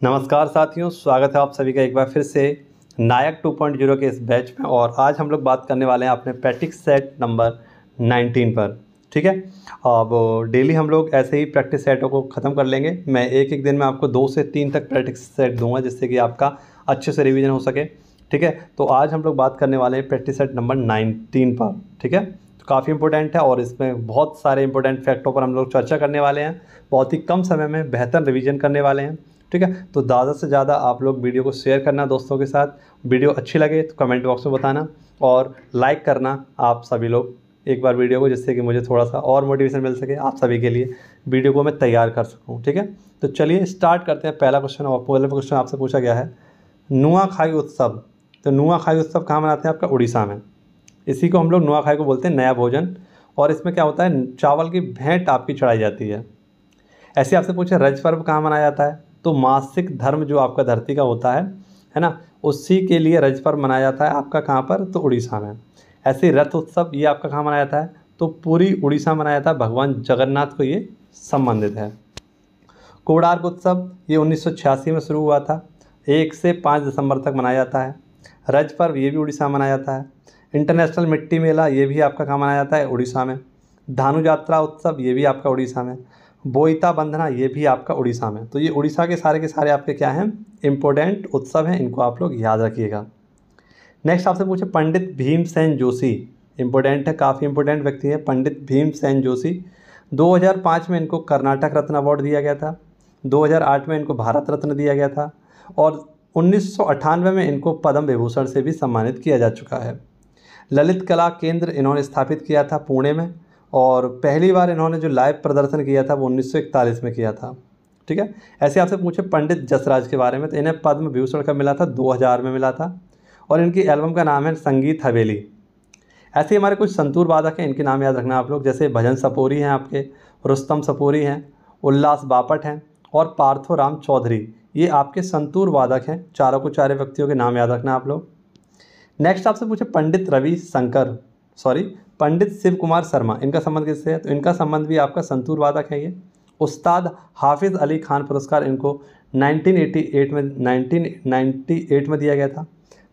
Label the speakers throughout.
Speaker 1: नमस्कार साथियों, स्वागत है आप सभी का एक बार फिर से नायक 2.0 के इस बैच में। और आज हम लोग बात करने वाले हैं अपने प्रैक्टिस सेट नंबर 19 पर। ठीक है, अब डेली हम लोग ऐसे ही प्रैक्टिस सेटों को ख़त्म कर लेंगे। मैं एक एक दिन में आपको 2 से 3 तक प्रैक्टिस सेट दूंगा जिससे कि आपका अच्छे से रिवीजन हो सके। ठीक है, तो आज हम लोग बात करने वाले हैं प्रैक्टिस सेट नंबर 19 पर। ठीक है, तो काफ़ी इंपॉर्टेंट है और इसमें बहुत सारे इंपॉर्टेंट फैक्टों पर हम लोग चर्चा करने वाले हैं। बहुत ही कम समय में बेहतर रिवीजन करने वाले हैं। ठीक है, तो ज़्यादा से ज़्यादा आप लोग वीडियो को शेयर करना दोस्तों के साथ। वीडियो अच्छी लगे तो कमेंट बॉक्स में बताना और लाइक करना आप सभी लोग एक बार वीडियो को, जिससे कि मुझे थोड़ा सा और मोटिवेशन मिल सके आप सभी के लिए, वीडियो को मैं तैयार कर सकूं। ठीक है, तो चलिए स्टार्ट करते हैं। पहला क्वेश्चन और पहला क्वेश्चन आपसे पूछा गया है नुआखाई उत्सव। तो नुआखाई उत्सव कहाँ मनाते हैं? आपका उड़ीसा में। इसी को हम लोग नुआखाई को बोलते हैं, नया भोजन। और इसमें क्या होता है, चावल की भेंट आपकी चढ़ाई जाती है। ऐसे आपसे पूछे रज पर्व कहाँ मनाया जाता है? तो मासिक धर्म जो आपका धरती का होता है ना, उसी के लिए रज पर्व मनाया जाता है आपका कहाँ पर? तो उड़ीसा में। ऐसे ही रथ उत्सव ये आपका कहाँ मनाया जाता है? तो पूरी उड़ीसा मनाया जाता है, भगवान जगन्नाथ को ये संबंधित है। कोणार्क उत्सव ये 1986 में शुरू हुआ था, 1 से 5 दिसंबर तक मनाया जाता है। रज पर्व ये भी उड़ीसा में मनाया जाता है। इंटरनेशनल मिट्टी मेला ये भी आपका कहाँ मनाया जाता है? उड़ीसा में। धानु यात्रा उत्सव ये भी आपका उड़ीसा में। बोईता बंधना ये भी आपका उड़ीसा में। तो ये उड़ीसा के सारे आपके क्या हैं? इम्पोर्टेंट उत्सव हैं, इनको आप लोग याद रखिएगा। नेक्स्ट आपसे पूछे पंडित भीमसेन जोशी। इंपॉर्टेंट है, काफ़ी इंपॉर्टेंट व्यक्ति है पंडित भीमसेन जोशी। 2005 में इनको कर्नाटक रत्न अवार्ड दिया गया था। 2008 में इनको भारत रत्न दिया गया था और 1998 में इनको पद्म विभूषण से भी सम्मानित किया जा चुका है। ललित कला केंद्र इन्होंने स्थापित किया था पुणे में, और पहली बार इन्होंने जो लाइव प्रदर्शन किया था वो 1941 में किया था। ठीक है, ऐसे आपसे पूछे पंडित जसराज के बारे में, तो इन्हें पद्म विभूषण कब मिला था? 2000 में मिला था और इनकी एल्बम का नाम है संगीत हवेली। ऐसे ही हमारे कुछ संतूर वादक हैं, इनके नाम याद रखना आप लोग, जैसे भजन सपोरी हैं आपके, रुस्तम सपोरी हैं, उल्लास बापट हैं और पार्थो राम चौधरी। ये आपके संतूर वादक हैं। चारों को चारे व्यक्तियों के नाम याद रखना आप लोग। नेक्स्ट आपसे पूछे पंडित शिव कुमार शर्मा, इनका संबंध किससे है? तो इनका संबंध भी आपका संतूर वादक है। ये उस्ताद हाफिज़ अली खान पुरस्कार इनको 1998 में दिया गया था।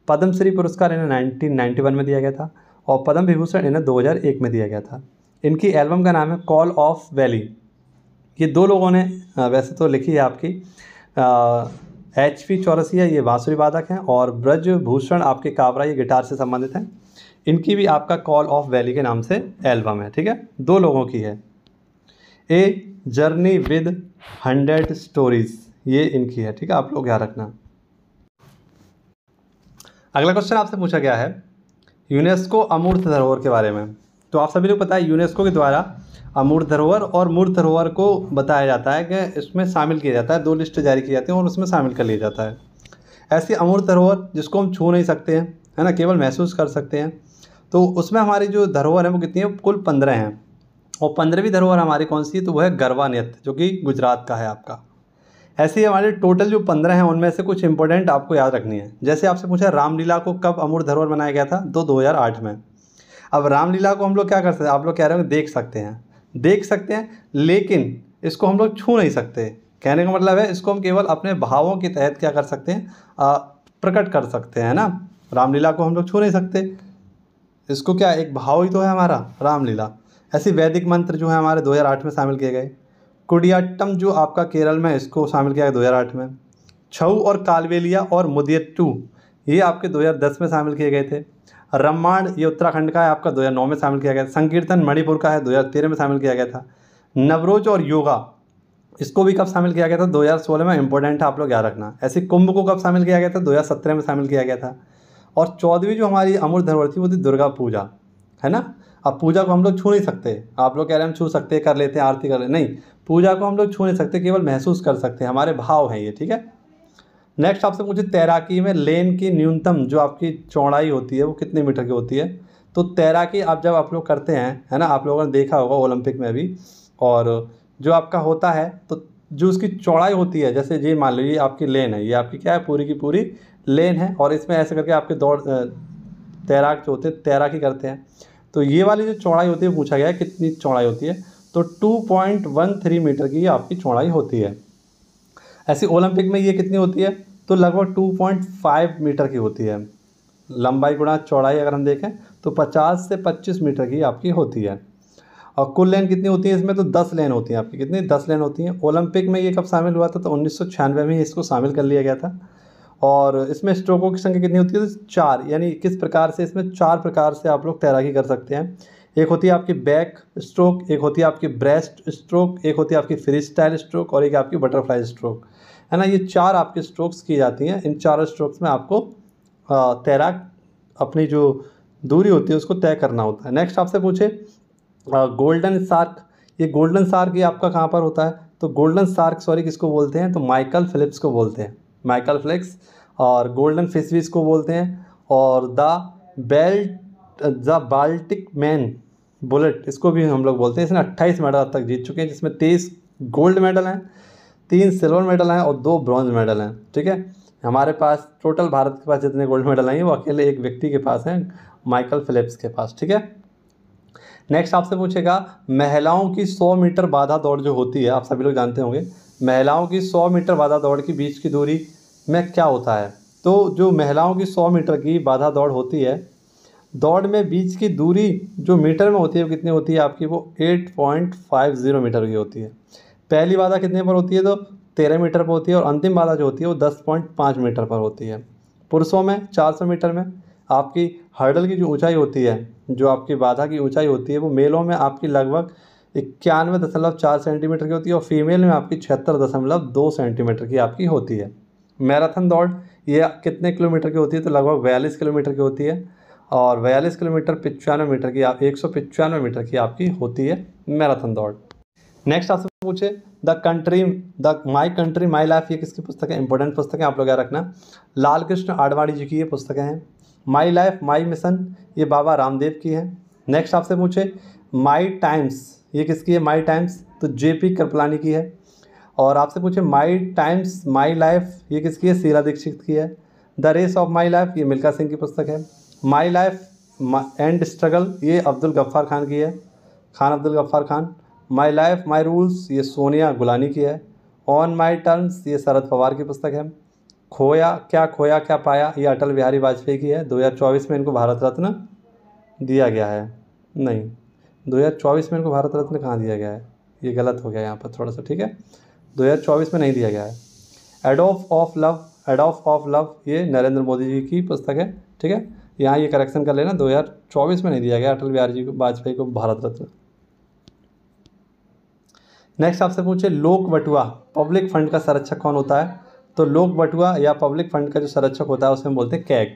Speaker 1: पद्मश्री पुरस्कार इन्हें 1991 में दिया गया था और पद्म विभूषण इन्हें 2001 में दिया गया था। इनकी एल्बम का नाम है कॉल ऑफ वैली। ये दो लोगों ने वैसे तो लिखी है आपकी। HP चौरसिया ये बांसुरी वादक हैं और ब्रजभूषण आपके काबरा ये गिटार से संबंधित हैं। इनकी भी आपका कॉल ऑफ वैली के नाम से एल्बम है। ठीक है, दो लोगों की है। ए जर्नी विद 100 स्टोरीज ये इनकी है। ठीक है, आप लोग याद रखना। अगला क्वेश्चन आपसे पूछा गया है यूनेस्को अमूर्त धरोहर के बारे में। तो आप सभी लोग पता है यूनेस्को के द्वारा अमूर्त धरोहर और मूर्त धरोहर को बताया जाता है कि इसमें शामिल किया जाता है। 2 लिस्ट जारी की जाती हैं और उसमें शामिल कर लिया जाता है। ऐसी अमूर्त धरोहर जिसको हम छू नहीं सकते हैं, है ना, केवल महसूस कर सकते हैं, तो उसमें हमारी जो धरोहर है वो कितनी है? कुल 15 हैं। और 15वीं धरोहर हमारी कौन सी है? तो वो है गरबा नृत्य, जो कि गुजरात का है आपका। ऐसे ही हमारे टोटल जो 15 हैं उनमें से कुछ इंपॉर्टेंट आपको याद रखनी है। जैसे आपसे पूछा रामलीला को कब अमूर्त धरोहर बनाया गया था? तो 2008 में। अब रामलीला को हम लोग क्या कर सकते हैं? आप लोग कह रहे हो देख सकते हैं, लेकिन इसको हम लोग छू नहीं सकते। कहने का मतलब है इसको हम केवल अपने भावों के तहत क्या कर सकते हैं? प्रकट कर सकते हैं ना। रामलीला को हम लोग छू नहीं सकते, इसको क्या एक भाव ही तो है हमारा रामलीला। ऐसे वैदिक मंत्र जो है हमारे 2008 में शामिल किए गए। कुडियाट्टम जो आपका केरल में, इसको शामिल किया गया 2008 में। छऊ और कालबेलिया और मुदियट्टू ये आपके 2010 में शामिल किए गए थे। रम्माण ये उत्तराखंड का है आपका, 2009 में शामिल किया गया था। संकीर्तन मणिपुर का है, 2013 में शामिल किया गया था। नवरोज और योगा इसको भी कब शामिल किया गया था? 2016 में। इंपॉर्टेंट है, आप लोग याद रखना। ऐसे कुंभ को कब शामिल किया गया था? 2017 में शामिल किया गया था। और 14वीं जो हमारी अमूर्त धरोहर थी वो थी दुर्गा पूजा, है ना। अब पूजा को हम लोग छू नहीं सकते। आप लोग कह रहे हैं हम छू सकते, कर लेते हैं, आरती कर लेते, नहीं, पूजा को हम लोग छू नहीं सकते, केवल महसूस कर सकते हैं, हमारे भाव हैं ये। ठीक है, नेक्स्ट आपसे पूछे तैराकी में लेन की न्यूनतम जो आपकी चौड़ाई होती है वो कितने मीटर की होती है? तो तैराकी जब आप लोग करते हैं, है ना, आप लोगों ने देखा होगा ओलंपिक में भी, और जो आपका होता है तो जो उसकी चौड़ाई होती है, जैसे ये मान लीजिए आपकी लेन है, ये आपकी क्या है? पूरी की पूरी लेन है, और इसमें ऐसे करके आपके तैराक जो होते हैं तैराकी करते हैं, तो ये वाली जो चौड़ाई होती है पूछा गया है कितनी चौड़ाई होती है? तो 2.13 मीटर की आपकी चौड़ाई होती है। ऐसे ओलंपिक में ये कितनी होती है, तो लगभग 2.5 मीटर की होती है। लंबाई गुणा चौड़ाई अगर हम देखें तो 50 से 25 मीटर की आपकी होती है। और कुल लेन कितनी होती है इसमें, तो 10 लेन होती हैं आपकी। कितनी, 10 लेन होती हैं। ओलंपिक में ये कब शामिल हुआ था, तो 1996 में ही इसको शामिल कर लिया गया था। और इसमें स्ट्रोकों की संख्या कितनी होती है, तो 4। यानी किस प्रकार से, इसमें 4 प्रकार से आप लोग तैराकी कर सकते हैं। एक होती है आपकी बैक स्ट्रोक, एक होती है आपकी ब्रेस्ट स्ट्रोक, एक होती है आपकी फ्री स्टाइल स्ट्रोक और एक आपकी बटरफ्लाई स्ट्रोक, है ना। ये 4 आपकी स्ट्रोक्स की जाती हैं। इन चारों स्ट्रोक्स में आपको तैराक अपनी जो दूरी होती है उसको तय करना होता है। नेक्स्ट आपसे पूछे गोल्डन शार्क। ये गोल्डन शार्क ये आपका कहाँ पर होता है, तो गोल्डन शार्क सॉरी किसको बोलते हैं, तो माइकल फिलिप्स को बोलते हैं, माइकल फिलिप्स। और गोल्डन फिश भी इसको बोलते हैं। और द बाल्टिक मैन बुलेट इसको भी हम लोग बोलते हैं। इसने 28 मेडल अब तक जीत चुके हैं, जिसमें 23 गोल्ड मेडल हैं, 3 सिल्वर मेडल हैं और 2 ब्रॉन्ज मेडल हैं। ठीक है, हमारे पास टोटल भारत के पास जितने गोल्ड मेडल हैं वो अकेले एक व्यक्ति के पास हैं, माइकल फिलिप्स के पास। ठीक है, नेक्स्ट आपसे पूछेगा महिलाओं की 100 मीटर बाधा दौड़ जो होती है, आप सभी लोग जानते होंगे महिलाओं की 100 मीटर बाधा दौड़ की बीच की दूरी में क्या होता है। तो जो महिलाओं की 100 मीटर की बाधा दौड़ होती है, दौड़ में बीच की दूरी जो मीटर में होती है वो कितनी होती है आपकी, वो 8.50 मीटर की होती है। पहली बाधा कितने पर होती है, तो 13 मीटर पर होती है। और अंतिम बाधा जो होती है वो 10.5 मीटर पर होती है। पुरुषों में 400 मीटर में आपकी हर्डल की जो ऊंचाई होती है, जो आपकी बाधा की ऊंचाई होती है, वो मेलों में आपकी लगभग 91.4 सेंटीमीटर की होती है और फीमेल में आपकी 76.2 सेंटीमीटर की आपकी होती है। मैराथन दौड़ ये कितने किलोमीटर की होती है, तो लगभग 42 किलोमीटर की होती है। और 42 किलोमीटर 95 मीटर की 195 मीटर की आपकी होती है मैराथन दौड़। नेक्स्ट आपसे पूछे the my country my life, ये किसकी पुस्तक है, इंपॉर्टेंट पुस्तक है, आप लोग याद रखना। लाल कृष्ण आडवाणी जी की ये पुस्तकें हैं। माई लाइफ माई मिशन ये बाबा रामदेव की है। नेक्स्ट आपसे पूछे माई टाइम्स, ये किसकी है, माई टाइम्स, तो जेपी कृपलानी की है। और आपसे पूछे माई टाइम्स माई लाइफ, ये किसकी है, शीला दीक्षित की है। The race of my life ये मिल्खा सिंह की पुस्तक है। माई लाइफ एंड स्ट्रगल ये अब्दुल गफ्फार खान की है, Khan Abdul Ghaffar Khan. My life my rules ये सोनिया गुलानी की है। ऑन माई टर्म्स ये शरद पवार की पुस्तक है। खोया क्या पाया ये अटल बिहारी वाजपेयी की है। 2024 में इनको भारत रत्न दिया गया है, नहीं 2024 में इनको भारत रत्न कहाँ दिया गया है, ये गलत हो गया यहाँ पर थोड़ा सा। ठीक है, 2024 में नहीं दिया गया है। एडॉफ ऑफ लव ये नरेंद्र मोदी जी की पुस्तक है। ठीक है, यहाँ ये करेक्शन कर लेना, 2024 में नहीं दिया गया अटल बिहारी जी को वाजपेयी को भारत रत्न। नेक्स्ट आपसे पूछे लोक बटुआ पब्लिक फंड का संरक्षक कौन होता है, तो लोक बटुआ या पब्लिक फंड का जो संरक्षक होता है उसे हम बोलते हैं CAG,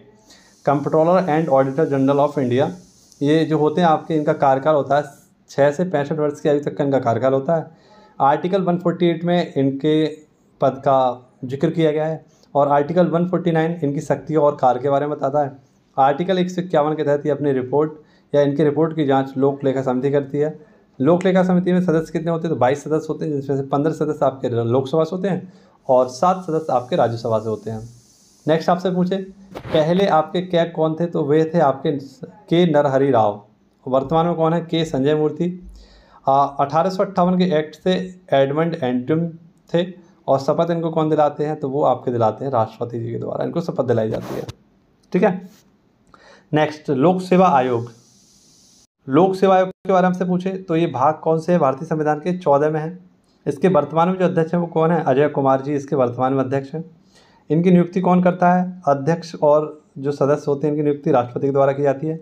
Speaker 1: comptroller and auditor general of India. ये जो होते हैं आपके, इनका कार्यकाल होता है 6 से 65 वर्ष की आयु तक का इनका कार्यकाल होता है। आर्टिकल 148 में इनके पद का जिक्र किया गया है और आर्टिकल 149 इनकी शक्तियों और कार्य के बारे में बताता है। आर्टिकल 151 के तहत ये अपनी रिपोर्ट या इनकी रिपोर्ट की जांच लोक लेखा समिति करती है। लोक लेखा समिति में सदस्य कितने होते हैं, तो 22 सदस्य होते हैं, जिसमें से 15 सदस्य आपके लोकसभा से होते हैं और 7 सदस्य आपके राज्यसभा से होते हैं। नेक्स्ट आपसे पूछे पहले आपके कैग कौन थे, तो वे थे आपके के नरहरि राव। वर्तमान में कौन है, के संजय मूर्ति। 1858 के एक्ट से एडमंड एंटम थे और शपथ इनको कौन दिलाते हैं, तो वो आपके दिलाते हैं राष्ट्रपति जी के द्वारा, इनको शपथ दिलाई जाती है। ठीक है, नेक्स्ट लोक सेवा आयोग। लोक सेवा आयोग के बारे में हमसे पूछे तो ये भाग कौन से है, भारतीय संविधान के 14 में है। इसके वर्तमान में जो अध्यक्ष है वो कौन है, अजय कुमार जी इसके वर्तमान में अध्यक्ष हैं। इनकी नियुक्ति कौन करता है, अध्यक्ष और जो सदस्य होते हैं इनकी नियुक्ति राष्ट्रपति के द्वारा की जाती है।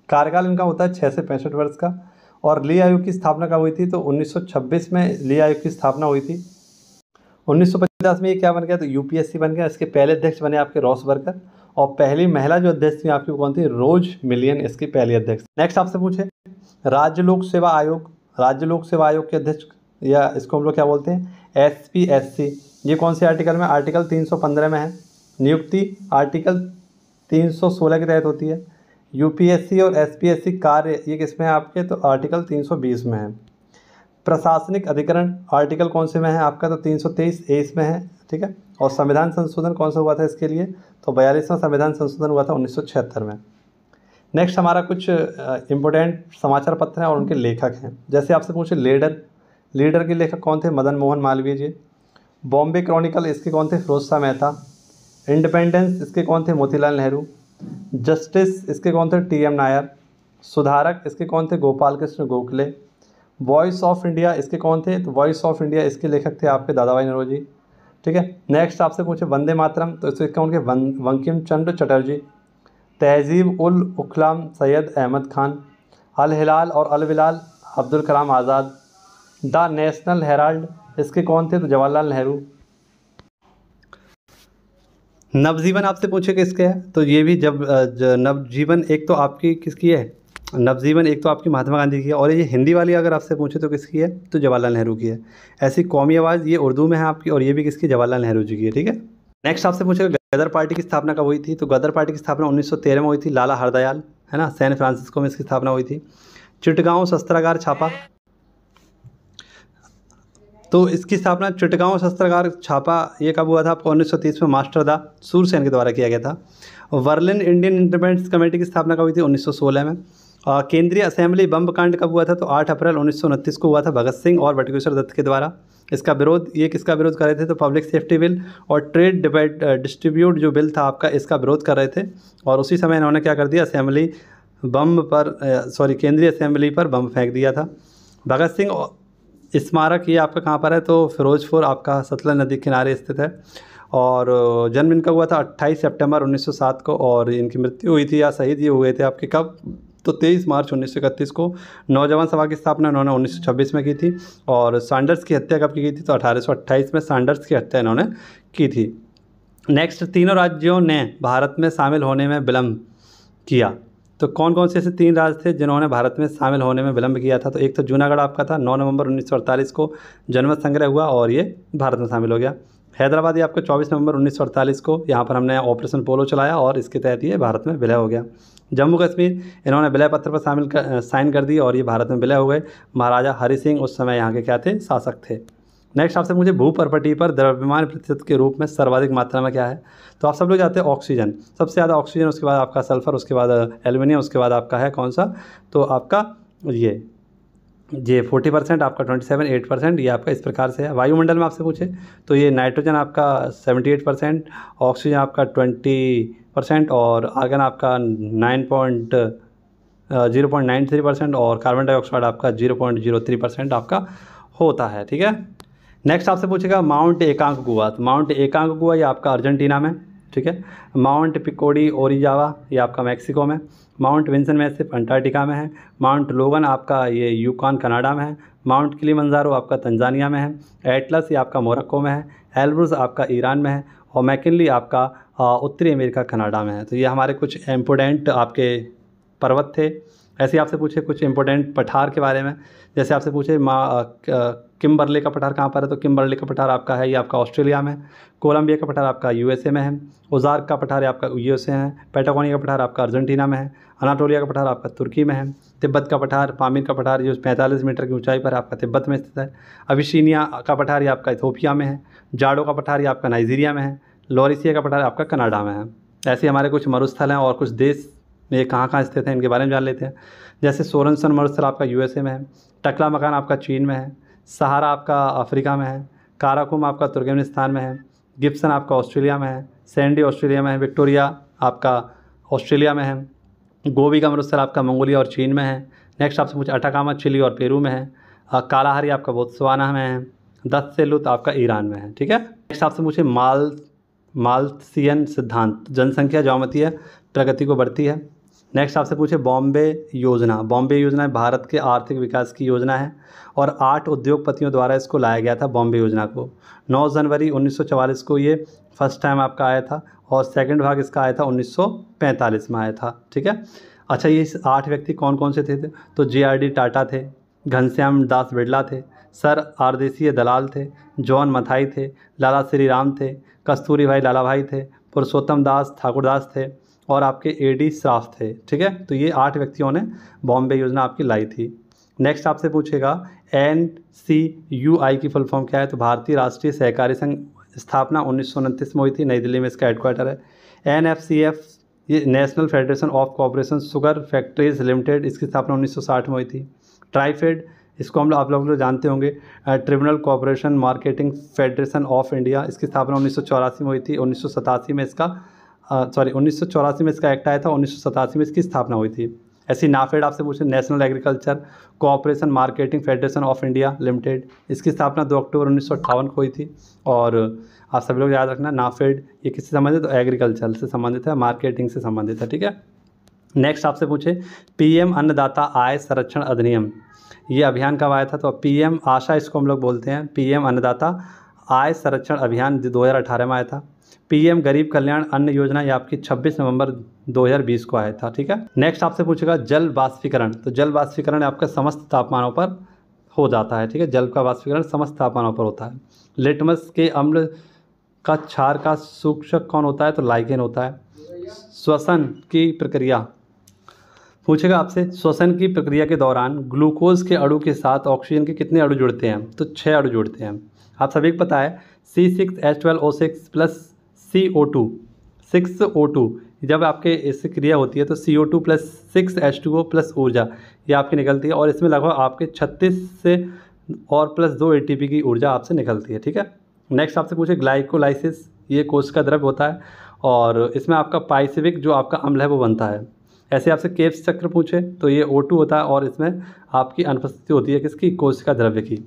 Speaker 1: कार्यकाल इनका होता है 6 से 65 वर्ष का। और ली आयोग की स्थापना कब हुई थी, तो 1926 में ली आयोग की स्थापना हुई थी। 1950 में ये क्या बन गया, तो यूपीएससी बन गया। इसके पहले अध्यक्ष बने आपके रॉस वर्कर और पहली महिला जो अध्यक्ष थी आपकी कौन थी, रोज मिलियन इसकी पहली अध्यक्ष। नेक्स्ट आपसे पूछे राज्य लोक सेवा आयोग। राज्य लोक सेवा आयोग के अध्यक्ष या इसको हम लोग क्या बोलते हैं, SPSC। ये कौन से आर्टिकल में, आर्टिकल 315 में है। नियुक्ति आर्टिकल 316 के तहत होती है। यूपीएससी और SPSC कार्य ये किस में है आपके, तो आर्टिकल 320 में है। प्रशासनिक अधिकरण आर्टिकल कौन से में है आपका, तो 323A इसमें है। ठीक है, और संविधान संशोधन कौन सा हुआ था इसके लिए, तो 42वां संविधान संशोधन हुआ था 1976 में। नेक्स्ट हमारा कुछ इंपॉर्टेंट समाचार पत्र हैं और उनके लेखक हैं। जैसे आपसे पूछे लीडर के लेखक कौन थे, मदन मोहन मालवीय जी। बॉम्बे क्रॉनिकल इसके कौन थे? फिरोज शाह मेहता। इंडिपेंडेंस इसके कौन थे? मोतीलाल नेहरू। जस्टिस इसके कौन थे? टी.एम. नायर। सुधारक इसके कौन थे? Gopal Krishna Gokhale. Voice of India इसके कौन थे? तो वॉइस ऑफ इंडिया इसके लेखक थे आपके दादा भाई नौरोजी। ठीक है। नेक्स्ट आपसे पूछे वंदे मातरम, तो इसके कौन के? बंकिम चंद्र चटर्जी। तहजीब उल उखलाम सैयद अहमद खान। अल हिलाल और अल Bilal Abdul Kalam Azad. The national Herald इसके कौन थे? तो जवाहरलाल नेहरू। नवजीवन आपसे पूछे किसके है? तो ये भी नवजीवन एक तो आपकी किसकी है? नवजीवन एक तो आपकी महात्मा गांधी की है, और ये हिंदी वाली अगर आपसे पूछे तो किसकी है? तो जवाहरलाल नेहरू की है। ऐसी कौमी आवाज़ ये उर्दू में है आपकी, और ये भी किसकी? जवाहरलाल नेहरू जी की है। ठीक है। नेक्स्ट आपसे पूछेगा गदर पार्टी की स्थापना कब हुई थी? तो गदर पार्टी की स्थापना 1913 में हुई थी, लाला हरदयाल, है ना, सैन फ्रांसिस्को में इसकी स्थापना हुई थी। चिटगांव शस्त्रागार छापा, तो इसकी स्थापना चिटगांव शस्त्रागार छापा ये कब हुआ था आपको? 1930 में मास्टर दा सूरसेन के द्वारा किया गया था। वर्लिन इंडियन इंडिपेंडेंस कमेटी की स्थापना कब हुई थी? 1916 में। केंद्रीय असेंबली बम कांड कब हुआ था? तो 8 अप्रैल 1929 को हुआ था, भगत सिंह और बटुकेश्वर दत्त के द्वारा। इसका विरोध, ये किसका विरोध कर रहे थे? तो पब्लिक सेफ्टी बिल और ट्रेड डिस्ट्रीब्यूट जो बिल था आपका, इसका विरोध कर रहे थे। और उसी समय इन्होंने क्या कर दिया? असेंबली बम पर केंद्रीय असेंबली पर बम फेंक दिया था। भगत सिंह स्मारक ये आपका कहाँ पर है? तो फिरोजपुर आपका सतलज नदी के किनारे स्थित है। और जन्म इनका हुआ था 28 सितंबर 1907 को, और इनकी मृत्यु हुई थी या शहीद ये हुए थे आपके कब? तो 23 मार्च 1931 को। नौजवान सभा की स्थापना इन्होंने 1926 में की थी। और सैंडर्स की हत्या कब की गई थी? तो 1828 में सैंडर्स की हत्या इन्होंने की थी। नेक्स्ट, तीनों राज्यों ने भारत में शामिल होने में विलम्ब किया। तो कौन कौन से ऐसे 3 राज्य थे जिन्होंने भारत में शामिल होने में विलम्ब किया था? तो एक तो जूनागढ़ आपका था, 9 नवंबर 1948 को जनमत संग्रह हुआ और ये भारत में शामिल हो गया। हैदराबाद ये आपका 24 नवंबर 1948 को, यहाँ पर हमने ऑपरेशन पोलो चलाया और इसके तहत ये भारत में विलय हो गया। जम्मू कश्मीर इन्होंने विलय पत्र पर साइन कर दी और ये भारत में विलय हो गए। महाराजा हरि सिंह उस समय यहाँ के क्या थे? शासक थे। नेक्स्ट आपसे मुझे भूपर्पटी पर द्रव्यमान प्रतिशत के रूप में सर्वाधिक मात्रा में क्या है? तो आप सब लोग जानते हैं ऑक्सीजन, सबसे ज़्यादा ऑक्सीजन, उसके बाद आपका सल्फर, उसके बाद एल्युमिनियम, उसके बाद आपका है कौन सा? तो आपका ये 40%, आपका 27, 8% ये आपका इस प्रकार से है। वायुमंडल में आपसे पूछे तो ये नाइट्रोजन आपका 78%, ऑक्सीजन आपका 20% और आर्गन आपका 0.93% और कार्बन डाइऑक्साइड आपका 0.03% आपका होता है। ठीक है। नेक्स्ट आपसे पूछेगा माउंट एकांकगुआ। तो माउंट एकांकगुआ ये आपका अर्जेंटीना में। ठीक है। माउंट पिकोडी ओरिजावा ये आपका मैक्सिको में। माउंट विंसन मैसिफ अंटार्कटिका में है। माउंट लोगन आपका ये यूकॉन कनाडा में है। माउंट किलिमंजारो आपका तंजानिया में है। एटलस ये आपका मोरक्को में है। एल्ब्रुज आपका ईरान में है। और मैकिनली आपका उत्तरी अमेरिका कनाडा में है। तो ये हमारे कुछ इम्पोर्टेंट आपके पर्वत थे। ऐसे आपसे पूछे कुछ इंपॉर्टेंट पठार के बारे में, जैसे आपसे पूछे किम्बरले का पठार कहाँ पर है? तो किम्बरले का पठार आपका है ये आपका ऑस्ट्रेलिया में। कोलंबिया का पठार आपका यूएसए में है। ओजार्क का पठार आपका यूएसए है। पैटागोनिया का पठार आपका अर्जेंटीना में है। अनाटोलिया का पठार आपका तुर्की में है। तिब्बत का पठार, पामीर का पठार जो 45 मीटर की ऊंचाई पर आपका तिब्बत में स्थित है। अबिसिनिया का पठार ये आपका इथोपिया में है। जाडो का पठार ये आपका नाइजीरिया में है। लॉरिसिया का पठार आपका कनाडा में है। ऐसे हमारे कुछ मरुस्थल हैं और कुछ देश में ये कहाँ कहाँ स्थित हैं इनके बारे में जान लेते हैं। जैसे सोरेनसन मरुस्थल आपका यूएसए में है। टकला मकान आपका चीन में है। सहारा आपका अफ्रीका में है। काराकुम आपका तुर्कमेनिस्तान में है। गिब्सन आपका ऑस्ट्रेलिया में है। सैंडी ऑस्ट्रेलिया में है। विक्टोरिया आपका ऑस्ट्रेलिया में है। गोबी का मरुस्थल आपका मंगोलिया और चीन में है। नेक्स्ट आपसे पूछे अटाकामा चिली और पेरू में है। कालाहारी आपका बोत्सवाना में है। दत्सेलुत आपका ईरान में है। ठीक है। नेक्स्ट आपसे पूछे माल्थियन सिद्धांत, जनसंख्या ज्यामितीय प्रगति को बढ़ती है। नेक्स्ट आपसे पूछे बॉम्बे योजना। बॉम्बे योजना भारत के आर्थिक विकास की योजना है और 8 उद्योगपतियों द्वारा इसको लाया गया था बॉम्बे योजना को। 9 जनवरी 1944 को ये फर्स्ट टाइम आपका आया था और सेकंड भाग इसका आया था 1945 में आया था। ठीक है। अच्छा, ये 8 व्यक्ति कौन कौन से थे? तो JRD टाटा थे, घनश्याम दास बिरला थे, सर आरदेशीय दलाल थे, जॉन मथाई थे, लाला श्री राम थे, कस्तूरी भाई लाला भाई थे, पुरुषोत्तम दास ठाकुरदास थे और आपके AD श्राफ थे। ठीक है। तो ये 8 व्यक्तियों ने बॉम्बे योजना आपकी लाई थी। नेक्स्ट आपसे पूछेगा NCUI की फुल फॉर्म क्या है? तो भारतीय राष्ट्रीय सहकारी संघ, स्थापना 1929 में हुई थी, नई दिल्ली में इसका हेडक्वार्टर है। NFCF ये national federation of corporation sugar factories limited, इसकी स्थापना 1960 में हुई थी। ट्राइफेड इसको हम आप लोग जानते होंगे। Tribunal cooperation marketing federation of India, इसकी स्थापना 1984 में हुई थी। 1987 में इसका 1984 में इसका एक्ट आया था, 1987 में इसकी स्थापना हुई थी। ऐसी नाफेड आपसे पूछे, national agriculture cooperation marketing federation of India limited, इसकी स्थापना 2 अक्टूबर 1958 को हुई थी। और आप सभी लोग याद रखना, नाफेड ये किससे संबंधित, तो एग्रीकल्चर से संबंधित है, मार्केटिंग से संबंधित है, ठीक है। नेक्स्ट आपसे पूछे पीएम अन्नदाता आय संरक्षण अधिनियम, ये अभियान कब आया था, तो पीएम आशा इसको हम लोग बोलते हैं। पीएम अन्नदाता आय संरक्षण अभियान 2018 में आया था। पीएम गरीब कल्याण अन्न योजना ये आपकी 26 नवंबर 2020 को आया था, ठीक है। नेक्स्ट आपसे पूछेगा जल वाष्पीकरण, तो जल वाष्पीकरण आपका समस्त तापमानों पर हो जाता है, ठीक है। जल का वाष्पीकरण समस्त तापमानों पर होता है। लिटमस के अम्ल का क्षार का सूचक कौन होता है, तो लाइकेन होता है। श्वसन की प्रक्रिया पूछेगा आपसे, श्वसन की प्रक्रिया के दौरान ग्लूकोज के अणु के साथ ऑक्सीजन के कितने अणु जुड़ते हैं, तो 6 अणु जुड़ते हैं। आप सभी को पता है C6H12O6 प्लस CO2 6O2, जब आपके इससे क्रिया होती है तो CO2 प्लस 6H2O प्लस ऊर्जा ये आपकी निकलती है, और इसमें लगभग आपके 36 से और प्लस 2 ATP की ऊर्जा आपसे निकलती है, ठीक है। नेक्स्ट आपसे पूछे ग्लाइकोलाइसिस, ये कोशिका द्रव्य होता है, और इसमें आपका पाइसेविक जो आपका अम्ल है वो बनता है। ऐसे आपसे केप्स चक्र पूछे तो ये O2 होता है, और इसमें आपकी अनुपस्थिति होती है किसकी, कोशिका द्रव्य की।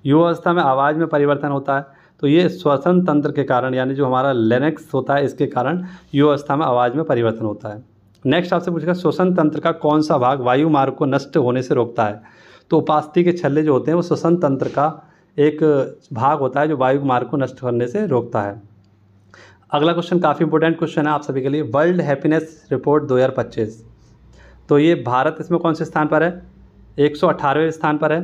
Speaker 1: युवावस्था में आवाज़ में परिवर्तन होता है, तो ये श्वसन तंत्र के कारण, यानी जो हमारा लेनेक्स होता है इसके कारण युवावस्था में आवाज़ में परिवर्तन होता है। नेक्स्ट आपसे पूछेगा श्वसन तंत्र का कौन सा भाग वायु मार्ग को नष्ट होने से रोकता है, तो उपास्थि के छल्ले जो होते हैं वो श्वसन तंत्र का एक भाग होता है जो वायु मार्ग को नष्ट करने से रोकता है। अगला क्वेश्चन काफ़ी इंपॉर्टेंट क्वेश्चन है आप सभी के लिए, वर्ल्ड हैप्पीनेस रिपोर्ट 2025, तो ये भारत इसमें कौन से स्थान पर है, 118वें स्थान पर है।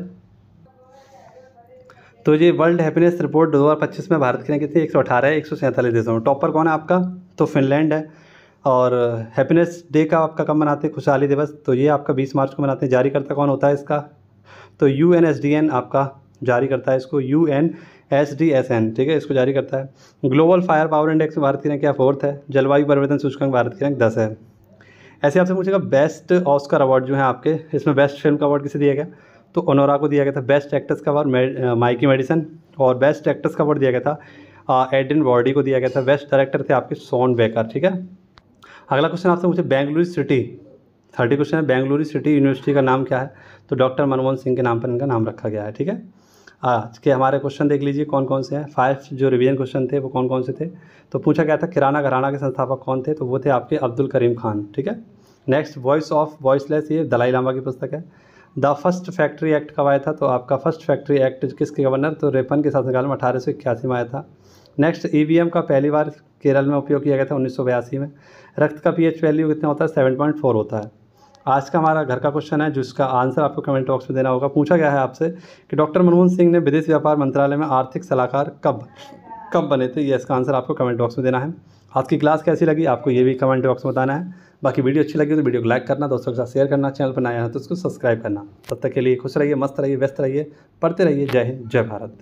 Speaker 1: तो ये वर्ल्ड हैप्पीनेस रिपोर्ट 2025 में भारत की रैंक कितनी, 118 है 147 देशों में। टॉपर कौन है आपका, तो फिनलैंड है। और हैप्पीनेस डे का आपका कब मनाते हैं, खुशहाली दिवस, तो ये आपका 20 मार्च को मनाते हैं। जारीकर्ता कौन होता है इसका, तो UNSDN आपका जारी करता है इसको, UNSDSN, ठीक है, इसको जारी करता है। ग्लोबल फायर पावर इंडेक्स में भारत की रैंक क्या 4th है। जलवायु परिवर्तन सूचकांक भारत की रैंक 10 है। ऐसे आपसे पूछेगा बेस्ट ऑस्कर अवार्ड जो है आपके, इसमें बेस्ट फिल्म का अवार्ड किसे दिया गया, तो ओनोरा को दिया गया था। बेस्ट एक्ट्रेस का अवार्ड माइकी मेडिसन, और बेस्ट एक्ट्रेस का अवार्ड दिया गया था एड्रियन ब्रॉडी को दिया गया था। बेस्ट डायरेक्टर थे आपके शॉन बेकर, ठीक है। अगला क्वेश्चन आपसे पूछे बेंगलुरु सिटी, 30 क्वेश्चन है, बेंगलुरु सिटी यूनिवर्सिटी का नाम क्या है, तो डॉक्टर मनमोहन सिंह के नाम पर इनका नाम रखा गया है, ठीक है। आज के हमारे क्वेश्चन देख लीजिए कौन कौन से हैं। 5 जो रिवीजन क्वेश्चन थे वो कौन कौन से थे, तो पूछा गया था किराना घराना के संस्थापक कौन थे, तो वो थे आपके अब्दुल करीम खान, ठीक है। नेक्स्ट वॉइस ऑफ वॉइसलेस, ये दलाई लामा की पुस्तक है। द फर्स्ट फैक्ट्री एक्ट कब आया था, तो आपका फर्स्ट फैक्ट्री एक्ट किसके गवर्नर, तो रेपन के शासनकाल में 1881 में आया था। नेक्स्ट EVM का पहली बार केरल में उपयोग किया गया था 1982 में। रक्त का pH वैल्यू कितना होता है, 7.4 होता है। आज का हमारा घर का क्वेश्चन है जिसका आंसर आपको कमेंट बॉक्स में देना होगा। पूछा गया है आपसे कि डॉक्टर मनमोहन सिंह ने विदेश व्यापार मंत्रालय में आर्थिक सलाहकार कब बने थे, ये इसका आंसर आपको कमेंट बॉक्स में देना है। आज की क्लास कैसी लगी आपको ये भी कमेंट बॉक्स में बताना है। बाकी वीडियो अच्छी लगी तो वीडियो को लाइक करना, दोस्तों के साथ शेयर करना, चैनल पर नया है तो उसको सब्सक्राइब करना। तब तक के लिए खुश रहिए, मस्त रहिए, व्यस्त रहिए, पढ़ते रहिए। जय हिंद, जय भारत।